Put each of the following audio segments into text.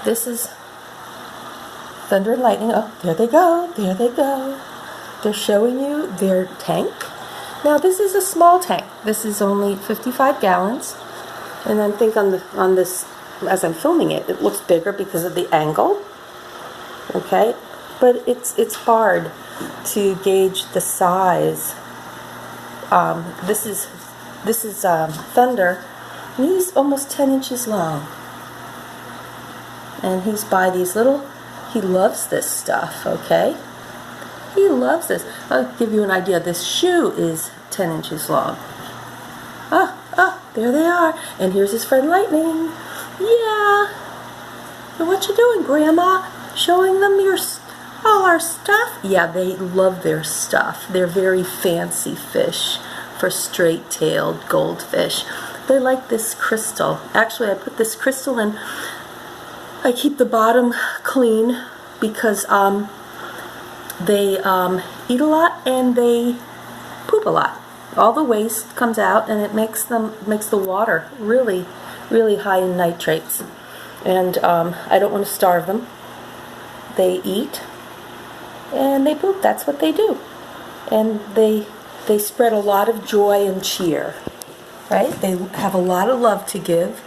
This is thunder and lightning. Oh, there they go. There they go. They're showing you their tank. Now this is a small tank. This is only 55 gallons. And I think on this, as I'm filming it, it looks bigger because of the angle. Okay, but it's hard to gauge the size. This is Thunder, and he's almost 10 inches long. And he's by these little. He loves this stuff. Okay, he loves this. I'll give you an idea. This shoe is 10 inches long. There they are. And here's his friend Lightning. Yeah. And what you doing, Grandma? Showing them all our stuff? Yeah, they love their stuff. They're very fancy fish for straight-tailed goldfish. They like this crystal. Actually, I put this crystal in. I keep the bottom clean because they eat a lot and they poop a lot. All the waste comes out, and it makes the water really, really high in nitrates. And I don't want to starve them. They eat and they poop. That's what they do. And they spread a lot of joy and cheer. Right? They have a lot of love to give.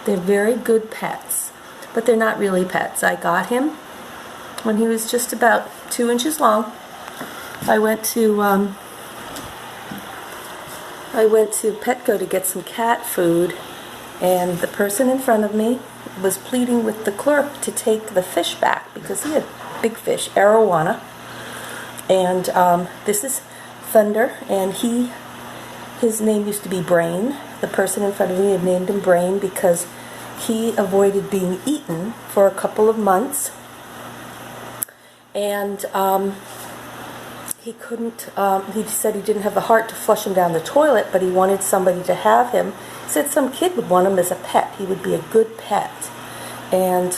They're very good pets, but they're not really pets. I got him when he was just about 2 inches long. I went to Petco to get some cat food, and the person in front of me was pleading with the clerk to take the fish back because he had big fish, arowana. And this is Thunder, and his name used to be Brain. The person in front of me had named him Brain because he avoided being eaten for a couple of months, and he couldn't, he said he didn't have the heart to flush him down the toilet, but he wanted somebody to have him. He said some kid would want him as a pet. He would be a good pet. And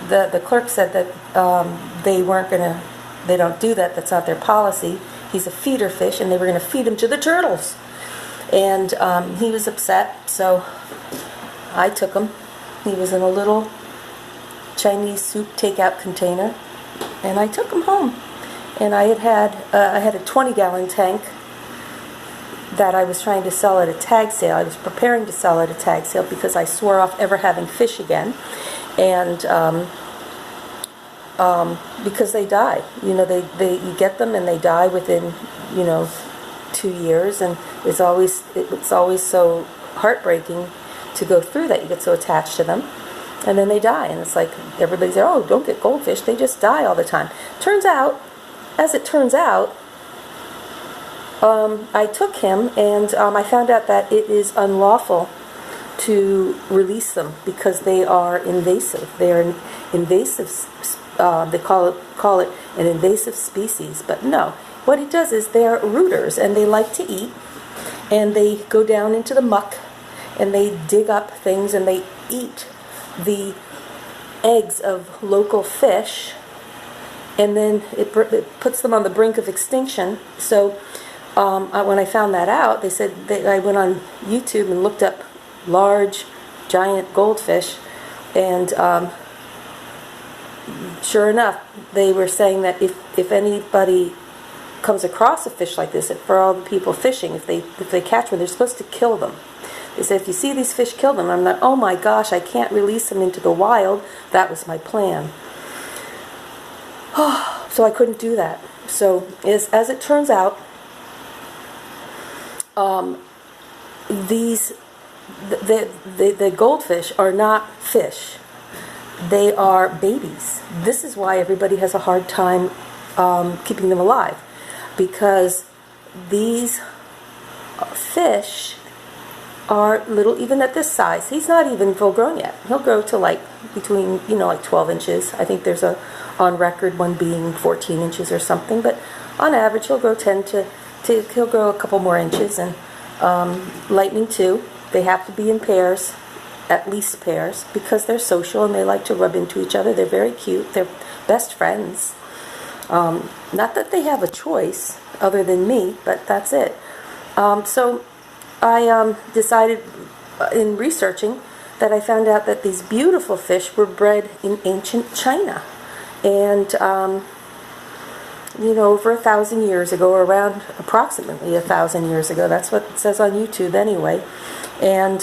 the clerk said that they don't do that. That's not their policy. He's a feeder fish, and they were going to feed him to the turtles. And he was upset, so I took him. He was in a little Chinese soup takeout container, and I took him home. And I had a 20-gallon tank that I was trying to sell at a tag sale. I was preparing to sell at a tag sale because I swore off ever having fish again, and because they die. You know, you get them and they die within 2 years, and it's always so heartbreaking to go through that. You get so attached to them. And then they die, and it's like everybody's like, oh, don't get goldfish, they just die all the time. As it turns out, I took him, and I found out that it is unlawful to release them because they are invasive. They are invasive. They call it an invasive species, but no. What it does is they are rooters, and they like to eat, and they go down into the muck, and they dig up things, and they eat the eggs of local fish, and then it puts them on the brink of extinction. So when I found that out, they said I went on YouTube and looked up large, giant goldfish, and sure enough, they were saying that if anybody comes across a fish like this, for all the people fishing, if they catch one, they're supposed to kill them. They said, if you see these fish, kill them. I'm like, oh my gosh, I can't release them into the wild. That was my plan. So I couldn't do that. So as it turns out, the goldfish are not fish. They are babies. This is why everybody has a hard time keeping them alive, because these fish are little, even at this size. He's not even full grown yet. He'll grow to like between, like 12 inches. I think there's on record one being 14 inches or something, but on average he'll grow he'll grow a couple more inches. And Lightning too. They have to be in pairs, at least pairs, because they're social and they like to rub into each other. They're very cute. They're best friends. Not that they have a choice other than me, but that's it. So I decided in researching that I found out that these beautiful fish were bred in ancient China. And, you know, over 1,000 years ago, or around approximately 1,000 years ago. That's what it says on YouTube anyway. And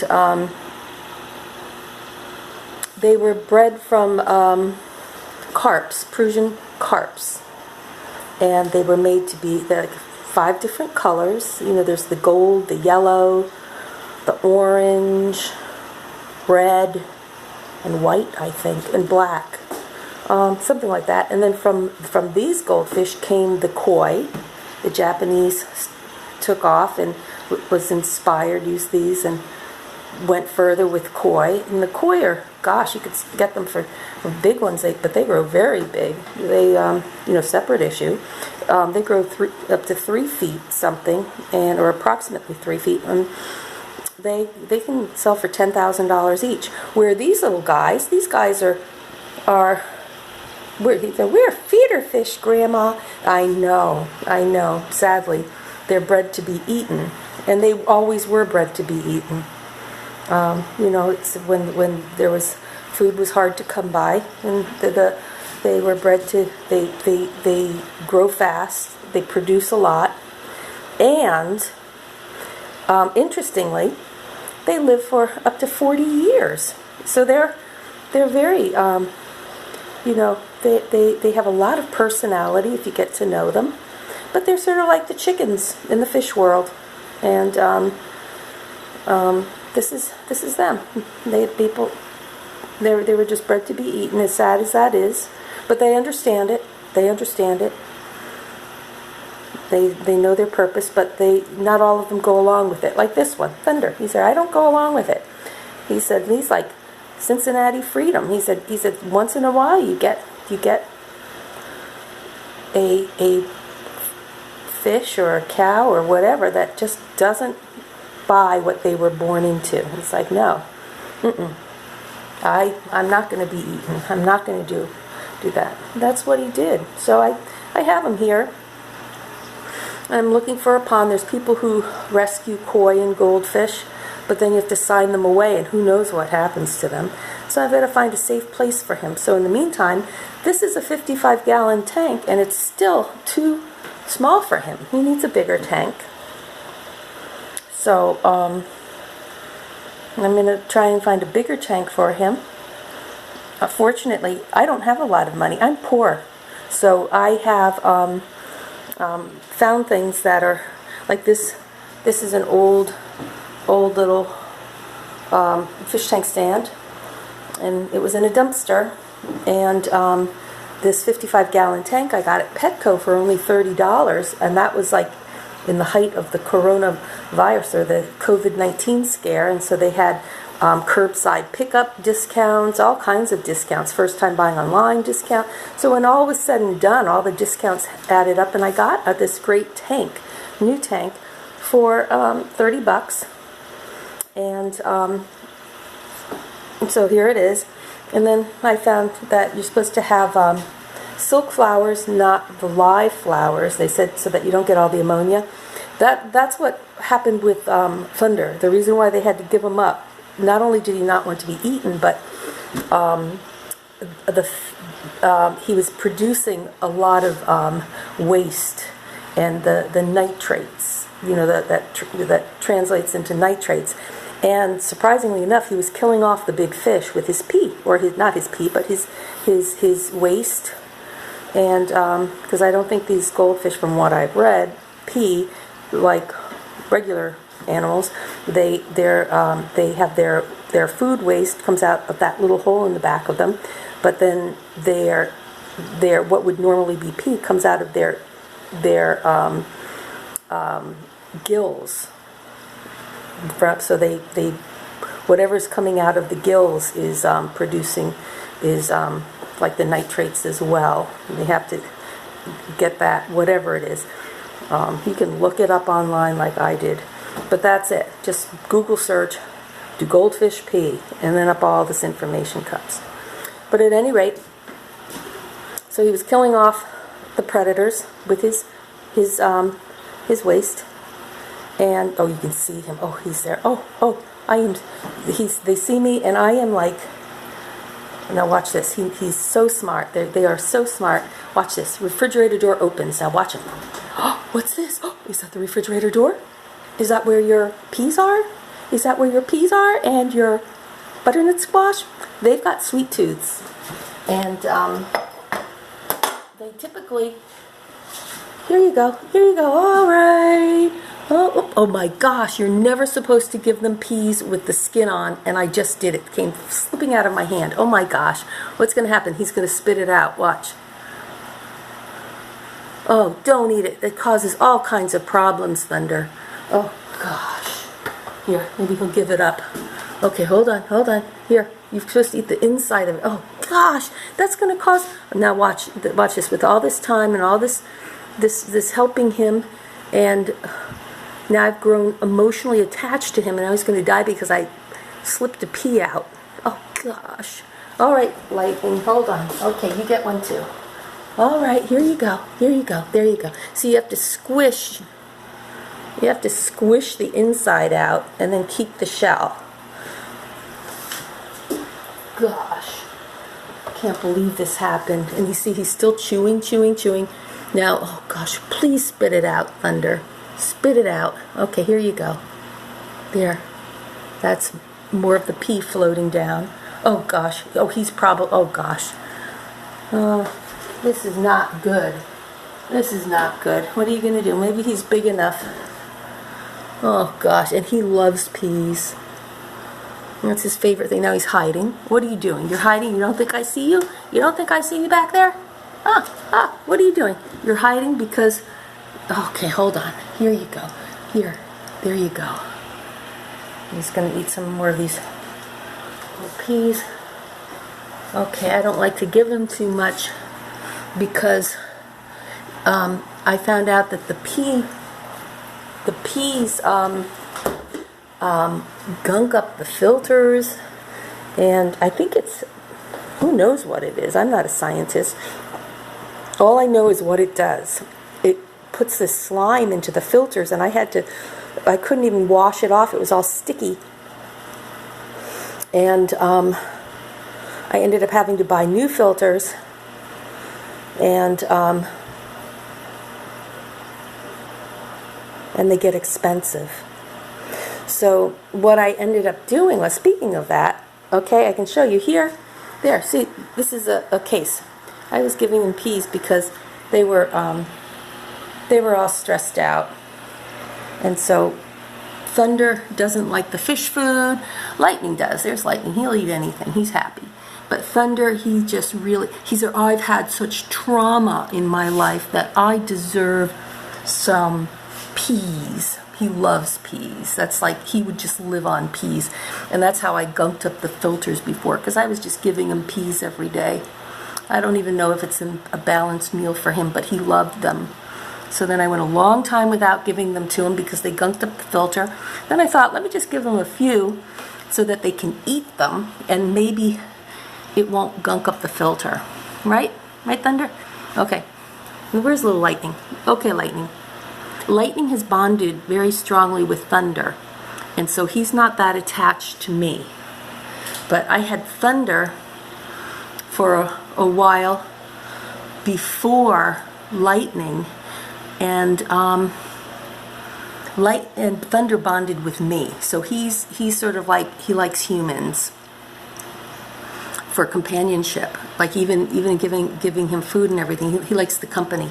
they were bred from carps, Prussian carps. And they were made to be like 5 different colors. You know, there's the gold, the yellow, the orange, red, and white, I think, and black. Something like that. And then from these goldfish came the koi. The Japanese took off and was inspired, used these, and went further with koi. And the koi are, gosh, you could get them for big ones, but they grow very big. They, you know, separate issue. They grow up to 3 feet something, or approximately 3 feet. And they can sell for $10,000 each. Where these little guys, these guys are we're feeder fish, Grandma. I know. Sadly, they're bred to be eaten, and they always were bred to be eaten. You know, it's when there was food was hard to come by, and they were bred to they grow fast, they produce a lot, and interestingly, they live for up to 40 years. So they're very you know, they have a lot of personality if you get to know them, but they're sort of like the chickens in the fish world, and this is them. They were just bred to be eaten, as sad as that is, but they understand it. They understand it. They know their purpose, but not all of them go along with it. Like this one, Thunder. He said, I don't go along with it. He said, he's like Cincinnati Freedom. He said once in a while you get a fish or a cow or whatever that just doesn't buy what they were born into. It's like, no, I'm not going to be eaten. I'm not going to do that. That's what he did. So I have him here. I'm looking for a pond. There's people who rescue koi and goldfish, but then you have to sign them away, and who knows what happens to them. So I've got to find a safe place for him. So in the meantime, this is a 55-gallon tank, and it's still too small for him. He needs a bigger tank. So I'm going to try and find a bigger tank for him. Fortunately, I don't have a lot of money. I'm poor. So I have found things that are like this. This is an old little fish tank stand, and it was in a dumpster. And this 55-gallon tank I got at Petco for only $30, and that was like in the height of the coronavirus, or the COVID-19 scare, and so they had curbside pickup discounts, all kinds of discounts, first time buying online discount. So when all was said and done, all the discounts added up, and I got this great tank, new tank, for $30. And so here it is. And then I found that you're supposed to have silk flowers, not the live flowers. They said so that you don't get all the ammonia. That's what happened with Thunder. The reason why they had to give him up, not only did he not want to be eaten, but he was producing a lot of waste, and the nitrates, you know, that translates into nitrates. And surprisingly enough, he was killing off the big fish with his pee, or not his pee, but his waste. And because I don't think these goldfish, from what I've read, pee like regular animals. They have their food waste comes out of that little hole in the back of them, but then their what would normally be pee comes out of their gills. So they whatever's coming out of the gills is producing like the nitrates as well. And they have to get that, whatever it is. You can look it up online like I did. But that's it. Just Google search, do goldfish pee, and then up all this information comes. But at any rate, so he was killing off the predators with his waste, And oh, you can see him. Oh, he's there. Oh, I am. They see me, and I am like. Now watch this. He's so smart. They are so smart. Watch this. Refrigerator door opens. Now watch him. Oh, what's this? Oh, is that the refrigerator door? Is that where your peas are? Is that where your peas are and your butternut squash? They've got sweet tooths, and they typically. Here you go. Here you go. All right. Oh my gosh, you're never supposed to give them peas with the skin on, and I just did it. It came slipping out of my hand. Oh my gosh. What's going to happen? He's going to spit it out. Watch. Oh, don't eat it. It causes all kinds of problems, Thunder. Oh gosh. Here, maybe he'll give it up. Okay, hold on. Here, you're supposed to eat the inside of it. Oh gosh, that's going to cause... Now watch this. With all this time and all this helping him, and... Now I've grown emotionally attached to him, and I was going to die because I slipped a pea out. Oh, gosh. All right, Lightning, hold on. Okay, you get one too. All right, here you go. Here you go. There you go. So you have to squish. You have to squish the inside out and then keep the shell. Gosh. I can't believe this happened. And you see he's still chewing. Now, oh, gosh, please spit it out, Thunder. Spit it out. Okay, here you go. There. That's more of the pea floating down. Oh gosh. Oh, he's probably... Oh gosh. Oh, this is not good. This is not good. What are you going to do? Maybe he's big enough. Oh gosh. And he loves peas. That's his favorite thing. Now he's hiding. What are you doing? You're hiding? You don't think I see you? You don't think I see you back there? What are you doing? You're hiding because... Okay, hold on. Here you go. Here. There you go. He's going to eat some more of these little peas. Okay, I don't like to give him too much because I found out that the peas gunk up the filters, and I think it's, who knows what it is. I'm not a scientist. All I know is what it does. It puts this slime into the filters, and I couldn't even wash it off. It was all sticky. And I ended up having to buy new filters, and they get expensive. So what I ended up doing was, speaking of that, okay, I can show you here. There, see, this is a case. I was giving them peas because they were all stressed out. And so Thunder doesn't like the fish food. Lightning does. There's Lightning. He'll eat anything. He's happy. But Thunder, he just really, I've had such trauma in my life that I deserve some peas. He loves peas. That's like, he would just live on peas. And that's how I gunked up the filters before, because I was just giving him peas every day. I don't even know if it's a balanced meal for him, but he loved them. So then I went a long time without giving them to him because they gunked up the filter. Then I thought, let me just give them a few so that they can eat them, and maybe it won't gunk up the filter. Right? Right, Thunder? Okay. Where's little Lightning? Okay, Lightning. Lightning has bonded very strongly with Thunder, and so he's not that attached to me. But I had Thunder for a while before Lightning, and Thunder bonded with me. So he's sort of like, he likes humans for companionship. Like even giving him food and everything. He likes the company.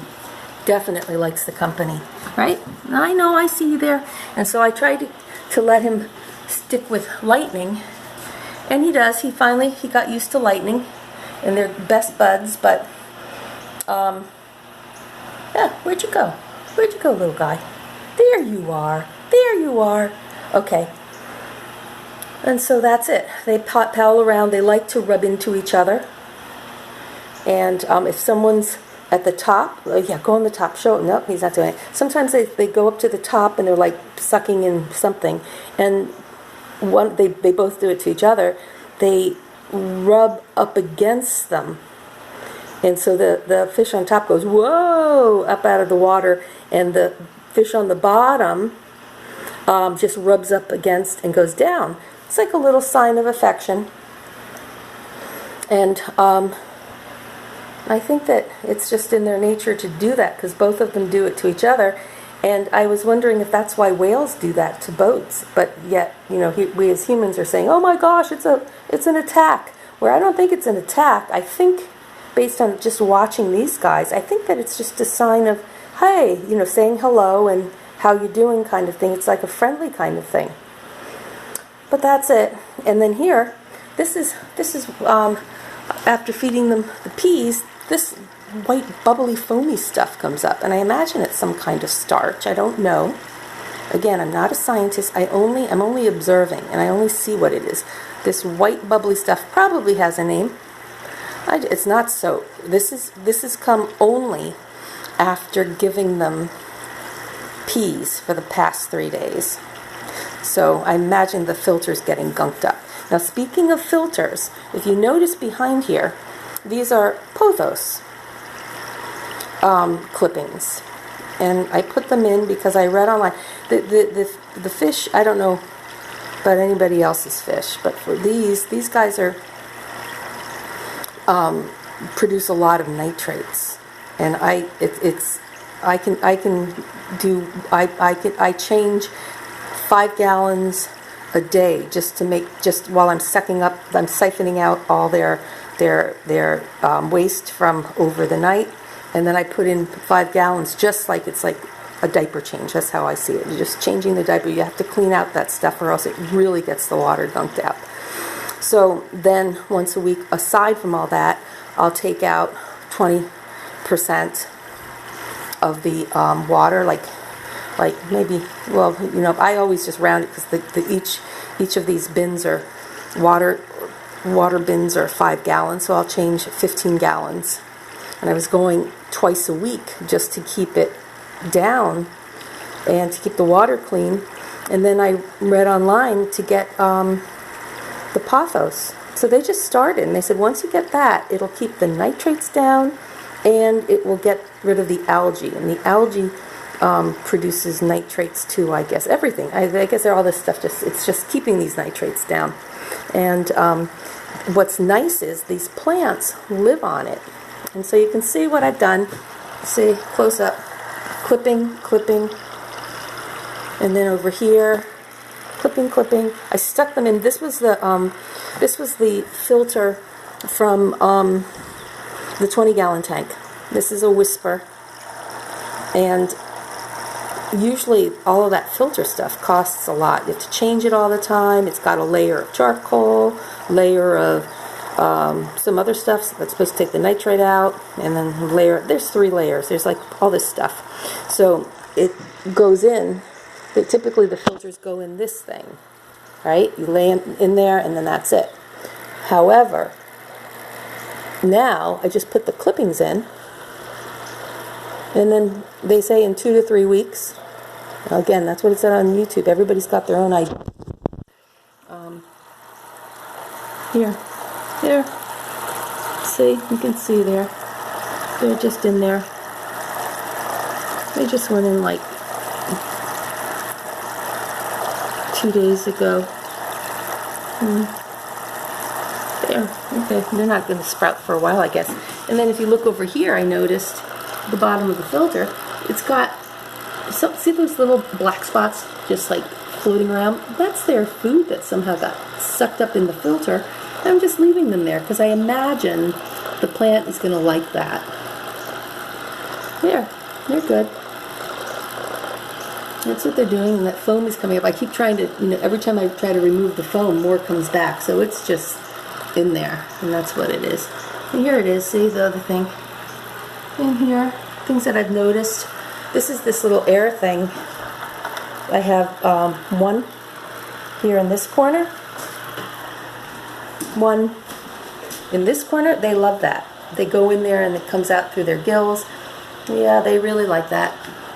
Definitely likes the company, right? I know, I see you there. And so I tried to let him stick with Lightning, and he does. He got used to Lightning, and they're best buds. But yeah, where'd you go? Where'd you go, little guy? There you are. There you are. Okay. And so that's it. They pal around. They like to rub into each other. And if someone's at the top, yeah, go on the top. Show it. Nope, he's not doing it. Sometimes they go up to the top and they're like sucking in something, and they both do it to each other. They rub up against them, and so the fish on top goes whoa up out of the water, and the fish on the bottom just rubs up against and goes down. It's like a little sign of affection. And I think that it's just in their nature to do that, because both of them do it to each other. And I was wondering if that's why whales do that to boats. But yet, you know, we as humans are saying, oh my gosh, it's an attack. Where I don't think it's an attack. I think, based on just watching these guys, I think that it's just a sign of, hey, you know, saying hello and how you doing kind of thing. It's like a friendly kind of thing. But that's it. And then here, this is after feeding them the peas, this white bubbly foamy stuff comes up, and I imagine it's some kind of starch. I don't know. Again, I'm not a scientist. I'm only observing, and I only see what it is. This white bubbly stuff probably has a name. It's not soap. This has come only after giving them peas for the past 3 days. So I imagine the filter's getting gunked up. Now, speaking of filters, if you notice behind here, these are pothos clippings, and I put them in because I read online the fish. I don't know about anybody else's fish, but for these guys are produce a lot of nitrates, and I change 5 gallons a day just while I'm siphoning out all their waste from over the night, and then I put in 5 gallons, just like it's like a diaper change. That's how I see it. You're just changing the diaper. You have to clean out that stuff, or else it really gets the water gunked out. So then once a week, aside from all that, I'll take out 20% of the water, like maybe, well, you know, I always just round it, because each of these bins are water bins are 5 gallons, so I'll change 15 gallons. And I was going twice a week just to keep it down and to keep the water clean. And then I read online to get the pothos. So they just started, and they said once you get that, it'll keep the nitrates down, and it will get rid of the algae. And the algae produces nitrates too, I guess. Everything. I guess all this stuff, it's just keeping these nitrates down. And what's nice is these plants live on it. And so you can see what I've done. See, close up. Clipping. And then over here, clipping. I stuck them in. This was the filter from the 20-gallon tank. This is a Whisper. And usually all of that filter stuff costs a lot. You have to change it all the time. It's got a layer of charcoal, layer of some other stuff that's supposed to take the nitrate out, and then there's 3 layers. There's like all this stuff. So it goes in. Typically the filters go in this thing, right? You lay them in there, and then that's it. However, now I just put the clippings in, and then they say in 2 to 3 weeks. Again, that's what it said on YouTube. Everybody's got their own idea. There. See, you can see there. They're just in there. They just went in like 2 days ago. There. Okay. They're not going to sprout for a while, I guess. And then if you look over here, I noticed the bottom of the filter, it's got, see those little black spots just like floating around? That's their food that somehow got sucked up in the filter. I'm just leaving them there because I imagine the plant is going to like that. There, they're good. That's what they're doing, and that foam is coming up. I keep trying to, you know, every time I try to remove the foam, more comes back. So it's just in there, and that's what it is. And here it is, see the other thing. In here, things that I've noticed. This is this little air thing. I have one here in this corner. One in this corner. They love that. They go in there and it comes out through their gills. Yeah, they really like that.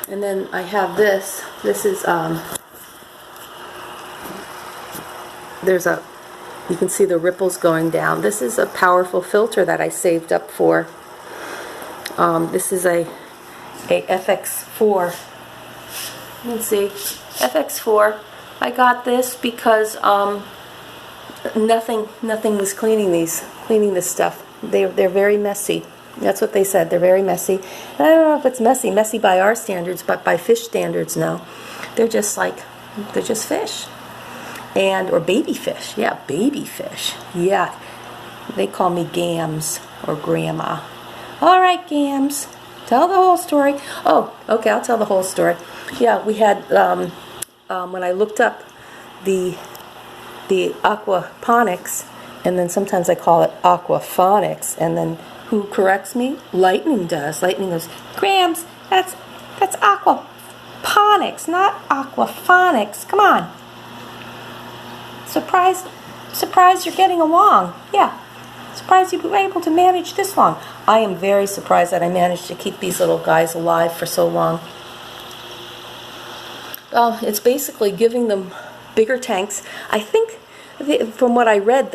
And then I have this. This is you can see the ripples going down. This is a powerful filter that I saved up for. This is a FX4. You can see FX4. I got this because nothing was cleaning this stuff. They're very messy. That's what they said. They're very messy. And I don't know if it's messy by our standards, but by fish standards, no. They're just fish. Or baby fish. Yeah, baby fish. Yeah. They call me Gams or Grandma. All right, Gams. Tell the whole story. Oh, okay, I'll tell the whole story. Yeah, we had, when I looked up the aquaponics, and then sometimes I call it aquaphonics, and then who corrects me? Lightning does. Lightning goes, Grams, that's aquaponics, not aquaphonics. Come on. Surprised you're getting along. Yeah. Surprised you were able to manage this long. I am very surprised that I managed to keep these little guys alive for so long. It's basically giving them bigger tanks. I think, from what I read,